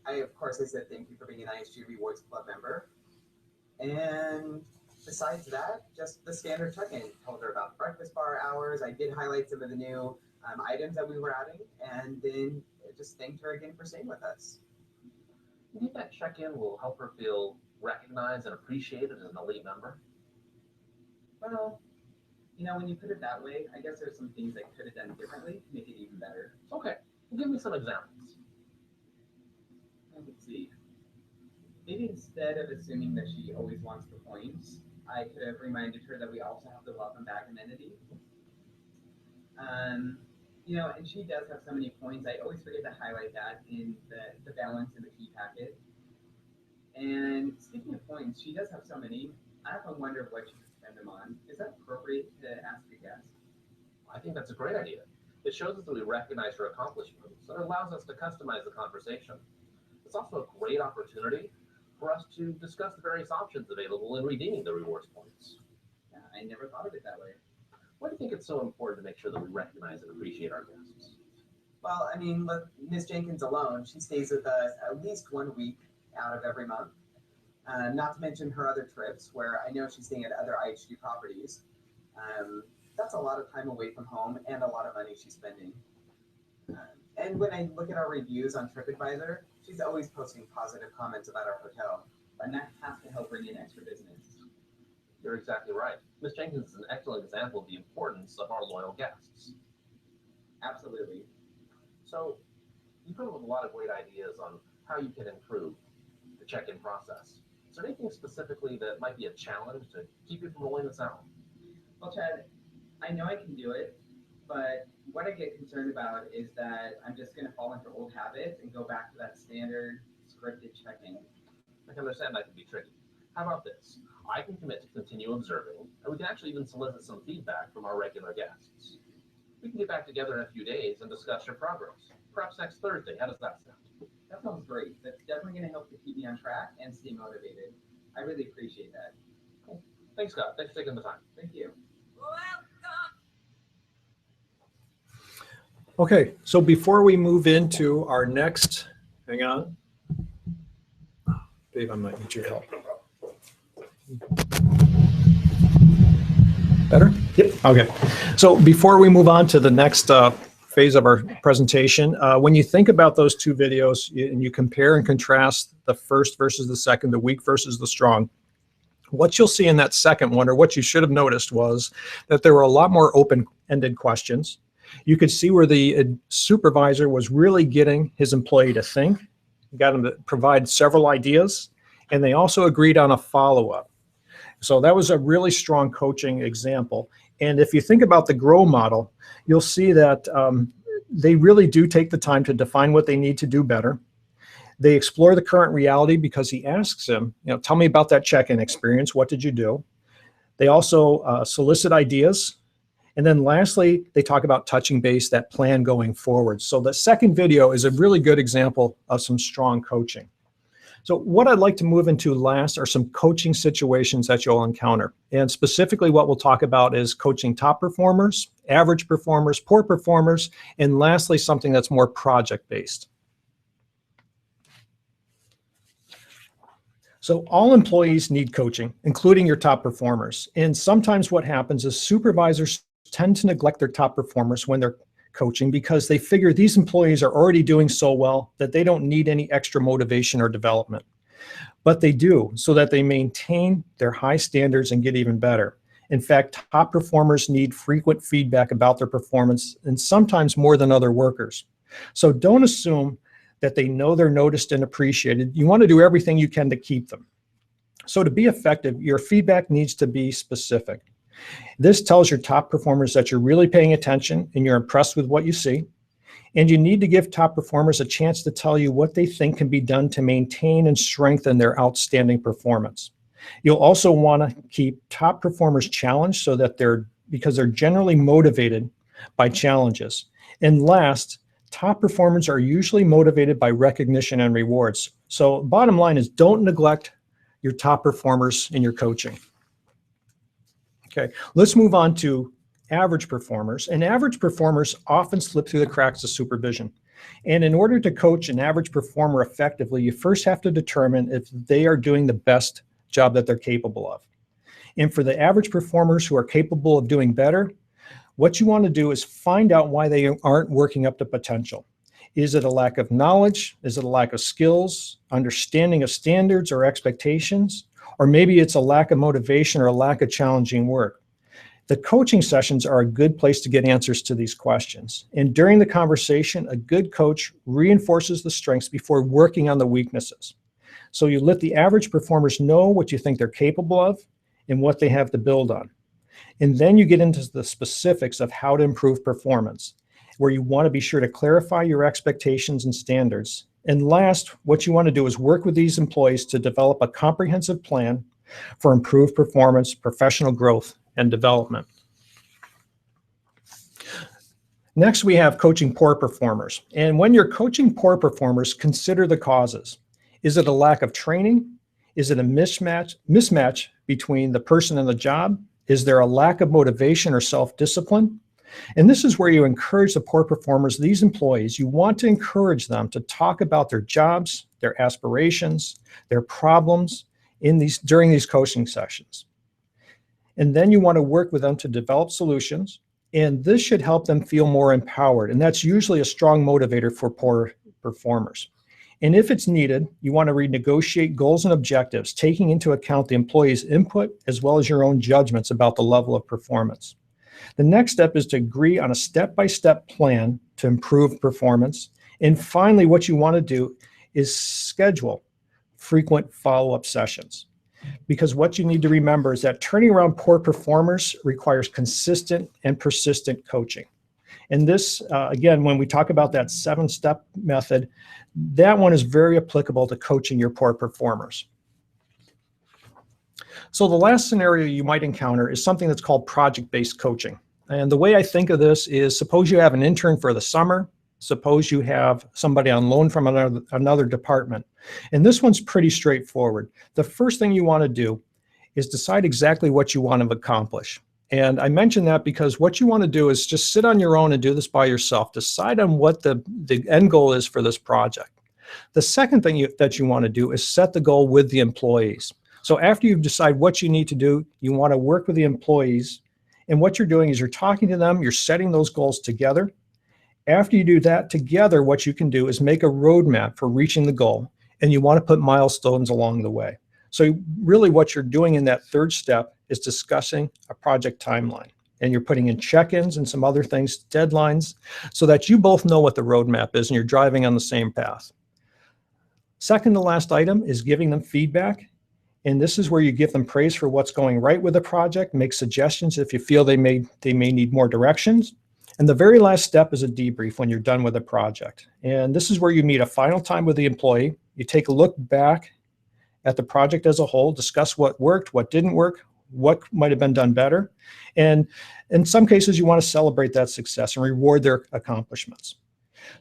Of course, I said thank you for being an ISG Rewards Club member. And besides that, just the standard check-in. Told her about the breakfast bar hours. I did highlight some of the new items that we were adding, and then just thanked her again for staying with us. Do you think that check-in will help her feel recognized and appreciated as an elite member? Well, you know, when you put it that way, I guess there's some things I could have done differently to make it even better. Okay, well, give me some examples. Let's see. Maybe instead of assuming that she always wants the points, I could have reminded her that we also have the welcome back amenity. And she does have so many points. I always forget to highlight that in the balance in the key packet. And speaking of points, she does have so many. I often wonder what she could spend them on. Is that appropriate to ask a guest? I think that's a great idea. It shows us that we recognize her accomplishments and allows us to customize the conversation. It's also a great opportunity for us to discuss the various options available in redeeming the rewards points. Yeah, I never thought of it that way. Why do you think it's so important to make sure that we recognize and appreciate our guests? Well, I mean, look, Miss Jenkins alone, she stays with us at least 1 week out of every month. Not to mention her other trips, where I know she's staying at other IHG properties. That's a lot of time away from home and a lot of money she's spending. And when I look at our reviews on TripAdvisor, she's always posting positive comments about our hotel, and that has to help bring in extra business. You're exactly right. Ms. Jenkins is an excellent example of the importance of our loyal guests. Absolutely. So, you come up with a lot of great ideas on how you can improve the check-in process. Is there anything specifically that might be a challenge to keep you from rolling this out? Well, Chad, I know I can do it, but what I get concerned about is that I'm just going to fall into old habits and go back to that standard scripted check-in. I can understand that can be tricky. How about this? I can commit to continue observing, and we can actually even solicit some feedback from our regular guests. We can get back together in a few days and discuss your progress. Perhaps next Thursday. How does that sound? That sounds great. That's definitely going to help to keep me on track and stay motivated. I really appreciate that. Cool. Thanks, Scott. Thanks for taking the time. Thank you. Okay, so before we move into our next, hang on. Dave, I might need your help. Better? Yep. Okay. So before we move on to the next phase of our presentation, when you think about those two videos and you compare and contrast the first versus the second, the weak versus the strong, what you'll see in that second one, or what you should have noticed, was that there were a lot more open-ended questions. You could see where the supervisor was really getting his employee to think, got him to provide several ideas, and they also agreed on a follow-up. So that was a really strong coaching example. And if you think about the GROW model, you'll see that they really do take the time to define what they need to do better. They explore the current reality because he asks him, tell me about that check-in experience. What did you do? They also solicit ideas. And then lastly, they talk about touching base, that plan going forward. So the second video is a really good example of some strong coaching. So what I'd like to move into last are some coaching situations that you'll encounter. And specifically what we'll talk about is coaching top performers, average performers, poor performers, and lastly, something that's more project-based. So all employees need coaching, including your top performers. And sometimes what happens is supervisors tend to neglect their top performers when they're coaching because they figure these employees are already doing so well that they don't need any extra motivation or development. But they do, so that they maintain their high standards and get even better. In fact, top performers need frequent feedback about their performance, and sometimes more than other workers. So don't assume that they know they're noticed and appreciated. You want to do everything you can to keep them. So to be effective, your feedback needs to be specific. This tells your top performers that you're really paying attention and you're impressed with what you see. And you need to give top performers a chance to tell you what they think can be done to maintain and strengthen their outstanding performance. You'll also want to keep top performers challenged so that because they're generally motivated by challenges. And last, top performers are usually motivated by recognition and rewards. So bottom line is, don't neglect your top performers in your coaching. Okay, let's move on to average performers. And average performers often slip through the cracks of supervision. And in order to coach an average performer effectively, you first have to determine if they are doing the best job that they're capable of. And for the average performers who are capable of doing better, what you want to do is find out why they aren't working up to potential. Is it a lack of knowledge? Is it a lack of skills, understanding of standards or expectations? Or maybe it's a lack of motivation or a lack of challenging work. The coaching sessions are a good place to get answers to these questions. And during the conversation, a good coach reinforces the strengths before working on the weaknesses. So you let the average performers know what you think they're capable of and what they have to build on. And then you get into the specifics of how to improve performance, where you want to be sure to clarify your expectations and standards. And last, what you want to do is work with these employees to develop a comprehensive plan for improved performance, professional growth, and development. Next, we have coaching poor performers. And when you're coaching poor performers, consider the causes. Is it a lack of training? Is it a mismatch between the person and the job? Is there a lack of motivation or self-discipline? And this is where you encourage the poor performers, these employees. You want to encourage them to talk about their jobs, their aspirations, their problems during these coaching sessions. And then you want to work with them to develop solutions. And this should help them feel more empowered. And that's usually a strong motivator for poor performers. And if it's needed, you want to renegotiate goals and objectives, taking into account the employee's input as well as your own judgments about the level of performance. The next step is to agree on a step-by-step plan to improve performance. And finally, what you want to do is schedule frequent follow-up sessions. Because what you need to remember is that turning around poor performers requires consistent and persistent coaching. And this, again, when we talk about that 7-step method, that one is very applicable to coaching your poor performers. So the last scenario you might encounter is something that's called project-based coaching. And the way I think of this is, suppose you have an intern for the summer. Suppose you have somebody on loan from another department. And this one's pretty straightforward. The first thing you want to do is decide exactly what you want to accomplish. And I mention that because what you want to do is just sit on your own and do this by yourself. Decide on what the end goal is for this project. The second thing that you want to do is set the goal with the employees. So after you decide what you need to do, you want to work with the employees. And what you're doing is you're talking to them, you're setting those goals together. After you do that together, what you can do is make a roadmap for reaching the goal. And you want to put milestones along the way. So really what you're doing in that third step is discussing a project timeline. And you're putting in check-ins and some other things, deadlines, so that you both know what the roadmap is and you're driving on the same path. Second to last item is giving them feedback. And this is where you give them praise for what's going right with the project, make suggestions if you feel they may need more directions. And the very last step is a debrief when you're done with a project. And this is where you meet a final time with the employee. You take a look back at the project as a whole, discuss what worked, what didn't work, what might have been done better. And in some cases, you want to celebrate that success and reward their accomplishments.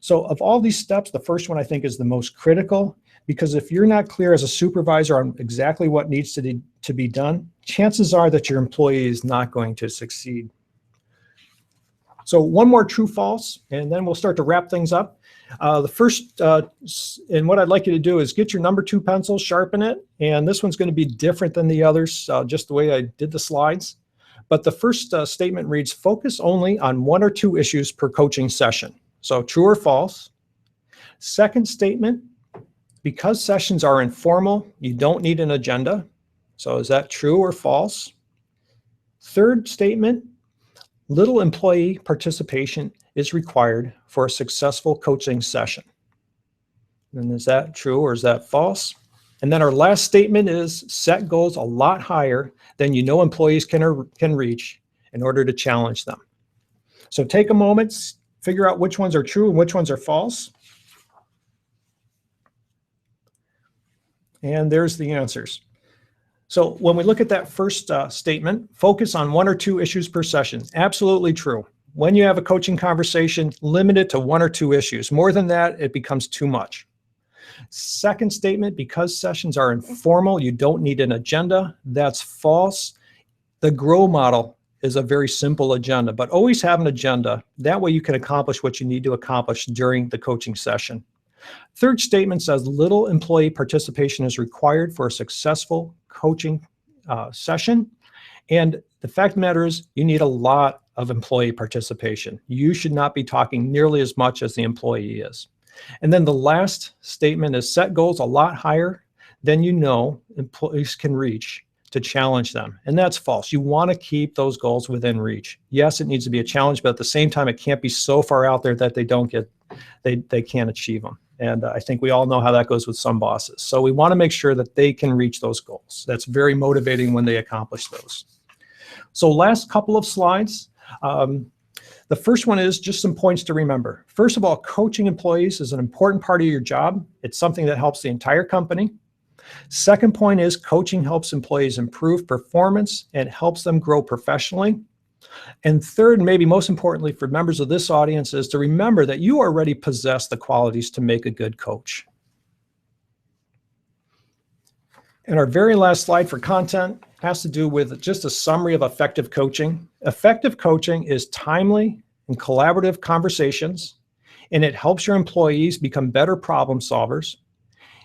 So of all these steps, the first one I think is the most critical, because if you're not clear as a supervisor on exactly what needs to be done, chances are that your employee is not going to succeed. So one more true false, and then we'll start to wrap things up. The first, and what I'd like you to do is get your number 2 pencil, sharpen it, and this one's going to be different than the others, just the way I did the slides. But the first statement reads, focus only on 1 or 2 issues per coaching session. So true or false. Second statement, because sessions are informal, you don't need an agenda. So is that true or false? Third statement, little employee participation is required for a successful coaching session. And is that true or is that false? And then our last statement is set goals a lot higher than you know employees can reach in order to challenge them. So take a moment, figure out which ones are true and which ones are false. And there's the answers. So when we look at that first statement, focus on 1 or 2 issues per session. Absolutely true. When you have a coaching conversation, limit it to 1 or 2 issues. More than that, it becomes too much. Second statement, because sessions are informal, you don't need an agenda. That's false. The GROW model is a very simple agenda, but always have an agenda. That way you can accomplish what you need to accomplish during the coaching session. Third statement says little employee participation is required for a successful coaching session. And the fact of the matter is you need a lot of employee participation. You should not be talking nearly as much as the employee is. And then the last statement is set goals a lot higher than you know employees can reach to challenge them. And that's false. You want to keep those goals within reach. Yes, it needs to be a challenge, but at the same time, it can't be so far out there that they can't achieve them. And I think we all know how that goes with some bosses. So we want to make sure that they can reach those goals. That's very motivating when they accomplish those. So last couple of slides. The first one is just some points to remember. First of all, coaching employees is an important part of your job. It's something that helps the entire company. Second point is coaching helps employees improve performance and helps them grow professionally. And third, and maybe most importantly for members of this audience, is to remember that you already possess the qualities to make a good coach. And our very last slide for content has to do with just a summary of effective coaching. Effective coaching is timely and collaborative conversations, and it helps your employees become better problem solvers.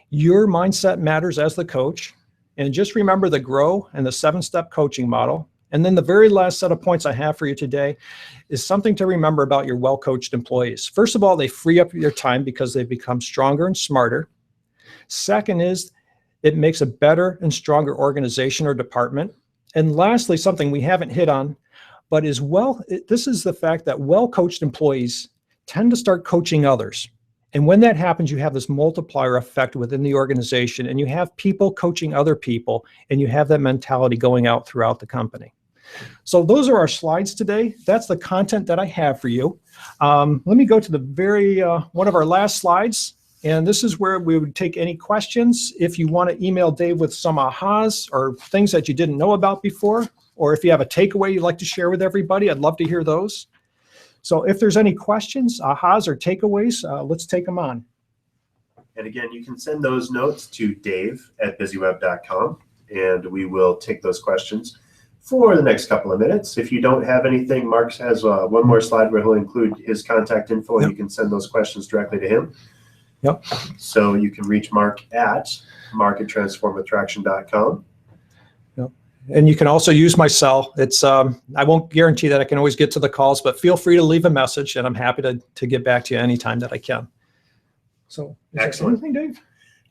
Your mindset matters as the coach. And just remember the GROW and the 7-step coaching model. And then the very last set of points I have for you today is something to remember about your well-coached employees. First of all, they free up their time because they've become stronger and smarter. Second is it makes a better and stronger organization or department. And lastly, something we haven't hit on, but this is the fact that well-coached employees tend to start coaching others. And when that happens, you have this multiplier effect within the organization, and you have people coaching other people, and you have that mentality going out throughout the company. So those are our slides today. That's the content that I have for you. Let me go to the very one of our last slides. And this is where we would take any questions. If you want to email Dave with some ahas or things that you didn't know about before, or if you have a takeaway you'd like to share with everybody, I'd love to hear those. So if there's any questions, ahas, or takeaways, let's take them on. And again, you can send those notes to dave@busyweb.com, and we will take those questions for the next couple of minutes. If you don't have anything, Mark has one more slide where he'll include his contact info, and you can send those questions directly to him. Yep. So you can reach Mark at mark@transformwithtraction.com. Yep. And you can also use my cell. It's I won't guarantee that I can always get to the calls, but feel free to leave a message, and I'm happy to get back to you anytime that I can. So excellent. Anything, Dave?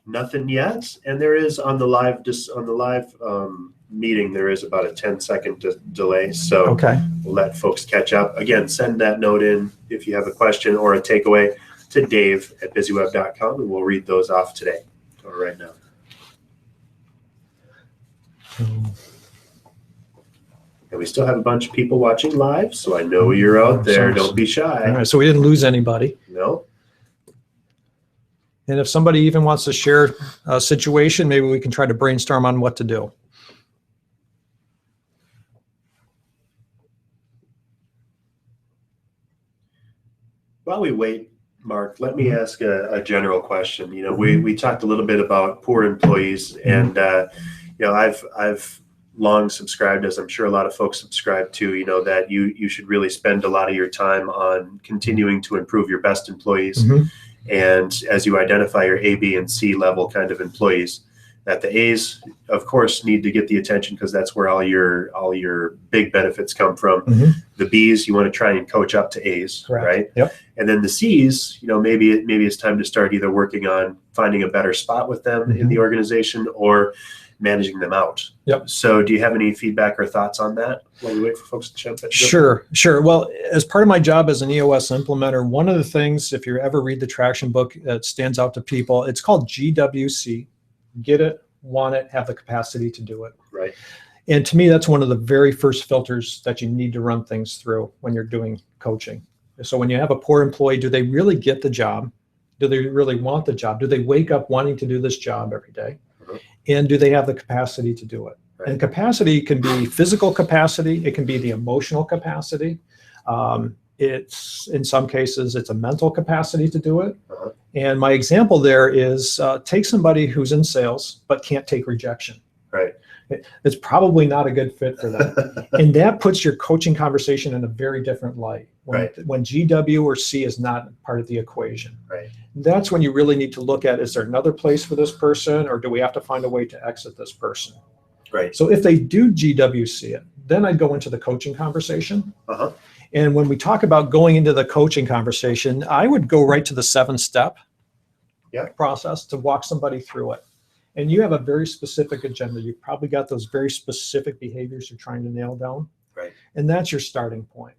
Nothing yet. And there is on the live meeting, there is about a 10-second delay. So okay, we'll let folks catch up. Again, send that note in if you have a question or a takeaway to dave@busyweb.com, and we'll read those off today or right now. And we still have a bunch of people watching live, so I know you're out there. Don't be shy. All right, so we didn't lose anybody. No. And if somebody even wants to share a situation, maybe we can try to brainstorm on what to do. While we wait, Mark, let me ask a general question. You know, we talked a little bit about poor employees, and you know, I've long subscribed, as I'm sure a lot of folks subscribe to, you know, that you should really spend a lot of your time on continuing to improve your best employees. And as you identify your A, B, and C level kind of employees, that the A's, of course, need to get the attention because that's where all your big benefits come from. The B's, you want to try and coach up to A's, correct, right? Yep. And then the C's, you know, maybe it's time to start either working on finding a better spot with them in the organization or managing them out. Yep. So do you have any feedback or thoughts on that while we wait for folks to jump in? Sure. Well, as part of my job as an EOS implementer, one of the things, if you ever read the traction book, that stands out to people, it's called GWC. Get it, want it, have the capacity to do it. Right. And to me, that's one of the very first filters that you need to run things through when you're doing coaching. So when you have a poor employee, do they really get the job? Do they really want the job? Do they wake up wanting to do this job every day? And do they have the capacity to do it? Right. And capacity can be physical capacity. It can be the emotional capacity. It's in some cases, it's a mental capacity to do it. And my example there is take somebody who's in sales but can't take rejection. Right. It's probably not a good fit for them. And that puts your coaching conversation in a very different light when GW or C is not part of the equation. Right. That's when you really need to look at, is there another place for this person, or do we have to find a way to exit this person? Right. So if they do GWC it, then I'd go into the coaching conversation. And when we talk about going into the coaching conversation, I would go right to the 7-step process to walk somebody through it. And you have a very specific agenda. You've probably got those very specific behaviors you're trying to nail down. Right. And that's your starting point.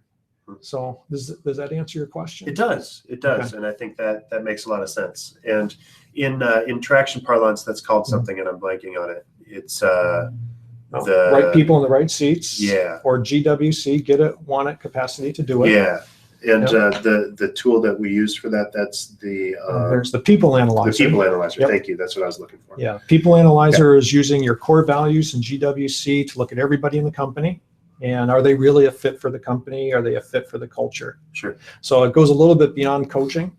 So does that answer your question? It does. It does. And I think that makes a lot of sense. And in traction parlance, that's called something, and I'm blanking on it. It's the right people in the right seats. Yeah. Or GWC, get it, want it, capacity to do it. Yeah. And the tool that we use for that's the there's the people analyzer. The people analyzer. Yep. Thank you. That's what I was looking for. Yeah. People analyzer is using your core values in GWC to look at everybody in the company. And are they really a fit for the company? Are they a fit for the culture? Sure. So it goes a little bit beyond coaching,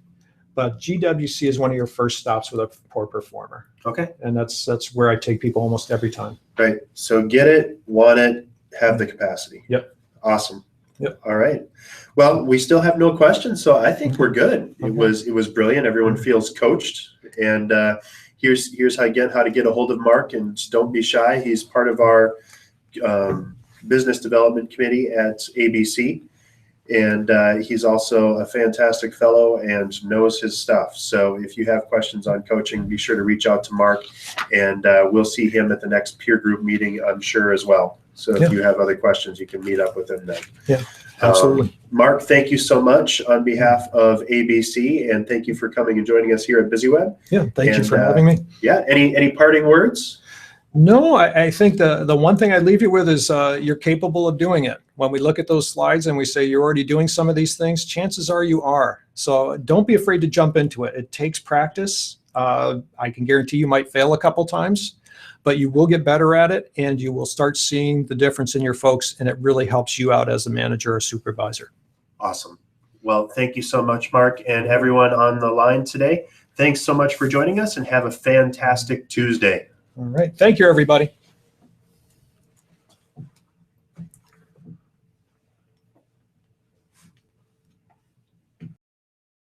but GWC is one of your first stops with a poor performer. Okay. And that's where I take people almost every time. Right. So get it, want it, have the capacity. Yep. Awesome. Yep. All right. Well, we still have no questions, so I think we're good. Okay. It was brilliant. Everyone feels coached. And here's how to get a hold of Mark, and don't be shy. He's part of our business development committee at ABC. And he's also a fantastic fellow and knows his stuff. So if you have questions on coaching, be sure to reach out to Mark, and we'll see him at the next peer group meeting, I'm sure, as well. So if you have other questions, you can meet up with him then. Yeah, absolutely. Mark, thank you so much on behalf of ABC, and thank you for coming and joining us here at BusyWeb. Yeah, thank you for having me. Yeah, any parting words? No, I think the one thing I leave you with is you're capable of doing it. When we look at those slides and we say you're already doing some of these things, chances are you are. So don't be afraid to jump into it. It takes practice. I can guarantee you might fail a couple times, but you will get better at it, and you will start seeing the difference in your folks, and it really helps you out as a manager or supervisor. Awesome. Well, thank you so much, Mark, and everyone on the line today. Thanks so much for joining us, and have a fantastic Tuesday. All right. Thank you, everybody.